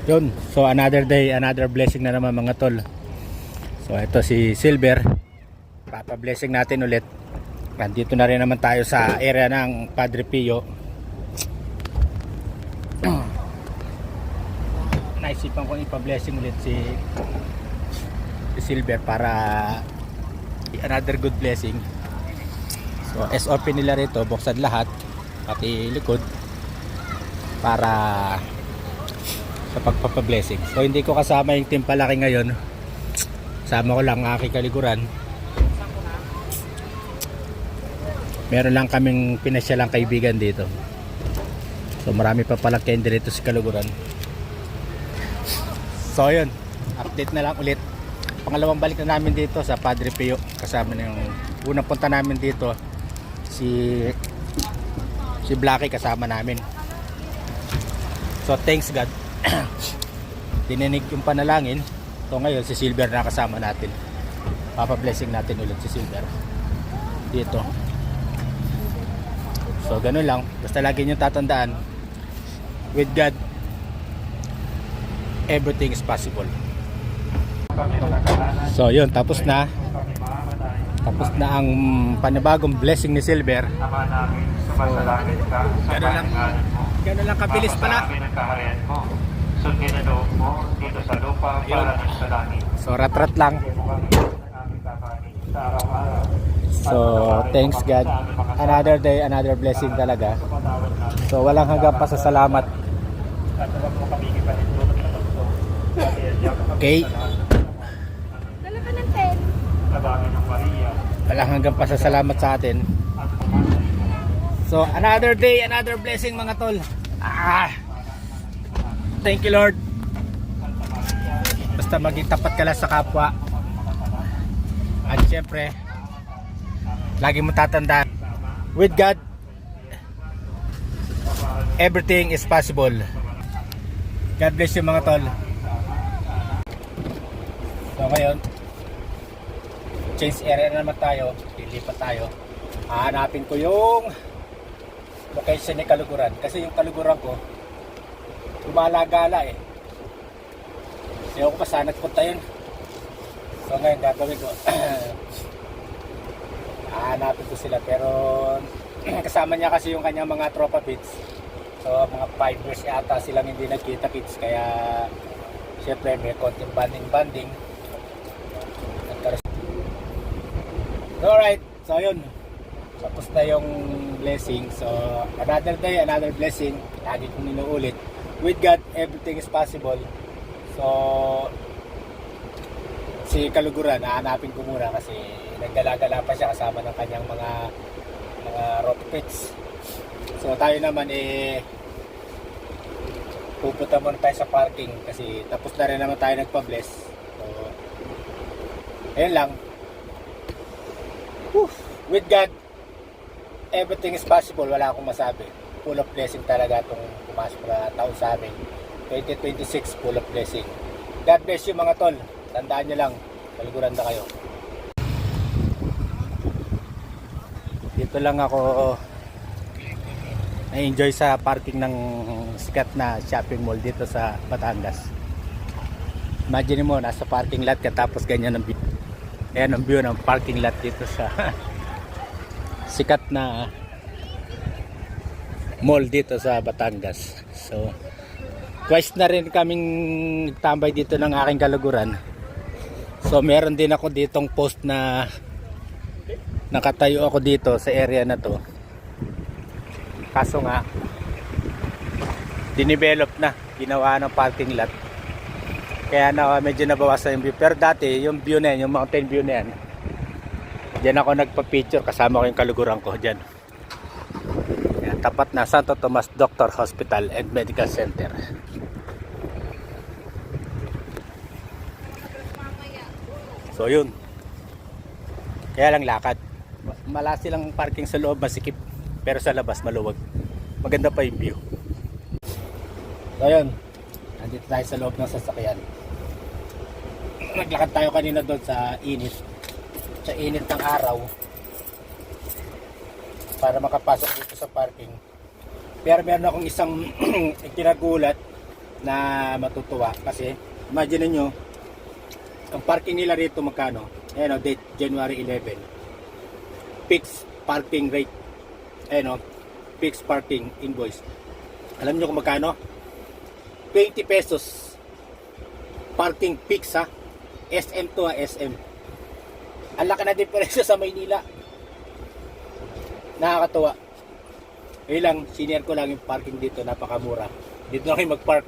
Yun, so another day, another blessing na naman mga tol. So ito si Silver, papa-blessing natin ulit. Nandito na rin naman tayo sa area ng Padre Pio. Naisipan kong ipa-blessing ulit si Silver para another good blessing. So SOP nila rito, buksan lahat pati likod para sa pagpapa-blessing. So hindi ko kasama yung team palaki ngayon. Sama ko lang aking kaliguran. Meron lang kaming pinasyalang kaibigan dito. So marami pa palang candy dito sa kaliguran. So yun, update na lang ulit. Pangalawang balik na namin dito sa Padre Pio. Kasama na yung unang punta namin dito si Blackie kasama namin. So thanks God. Dininig yung panalangin. So ngayon si Silver na kasama natin. Papa-blessing natin ulit si Silver dito. So ganun lang. Basta lagi nyo tatandaan, with God everything is possible. So yun, tapos na ang panibagong blessing ni Silver. Ganun lang kabilis pala. Sundin na loob mo dito sa lupa para sa langit. So rat-rat lang. So thanks God. Another day, another blessing talaga. So walang hanggang pasasalamat. Okay. Dala ka ng pen. Walang hanggang pasasalamat sa atin. So another day, another blessing mga tol. Thank you Lord. Basta maging tapat ka lang sa kapwa. At syempre, lagi mo tatandaan, with God everything is possible. God bless you mga tol. So ngayon, change area na naman tayo. Lilipat tayo. Hahanapin ko yung location ni Kaluguran. Kasi yung Kaluguran ko lumalagala eh. Siya ko pa sana punta yun. So ngayon gagawin ko hahanapin ko sila. Pero kasama niya kasi yung kanyang mga tropa pits. So mga 5 years yata silang hindi nagkita kids. Kaya syempre may konting banding. Alright, so yun, tapos na yung blessing. So another day, another blessing. Lagi kong inuulit, with God everything is possible. So si Kaluguran hahanapin ko muna kasi nagdala-gala pa siya kasama ng kanyang mga rope pits. So tayo naman pupunta muna tayo sa parking kasi tapos na rin naman tayo nagpa-bless. So ayun lang. With God everything is possible. Wala akong masabi. Full of blessing talaga itong pumasok na taon sa amin. 2026 full of blessing. God bless you mga tol. Tandaan nyo lang, kaliguran na kayo. Dito lang ako na-enjoy sa parking ng sikat na shopping mall dito sa Batangas. Imagine mo, nasa parking lot ka tapos ganyan ang view. Ayan ang view ng parking lot dito sa sikat na mall dito sa Batangas. So twice na rin kaming tambay dito ng aking Kaluguran. So meron din ako ditong post na nakatayo ako dito sa area na to. Kaso nga dinevelop na, ginawa ng parking lot. Kaya na medyo nabawasan yung view. Pero dati yung view na yan, yung mountain view na yan, diyan ako nagpa-picture kasama ko yung Kaluguran ko diyan. Yan, tapat na Santo Tomas Doctor Hospital and Medical Center. So yun. Kaya lang lakad. Malasi lang parking sa loob, masikip. Pero sa labas maluwag. Maganda pa yung view. So yun. Nandito tayo sa loob ng sasakyan. Naglakad tayo kanina doon sa init. Sa init ng araw. Para makapasok dito sa parking. Pero meron akong isang tinagulat na matutuwa kasi imagine nyo ang parking nila rito magkano. Ayan o, date January 11, fixed parking rate. Ayan o, fixed parking invoice. Alam nyo kung magkano? 20 pesos parking fix ha. SM to ha, SM. Ang laki na diferensya sa Maynila. Nakakatuwa. Lang, senior ko lang yung parking dito, napakamura. Dito na kayo mag-park.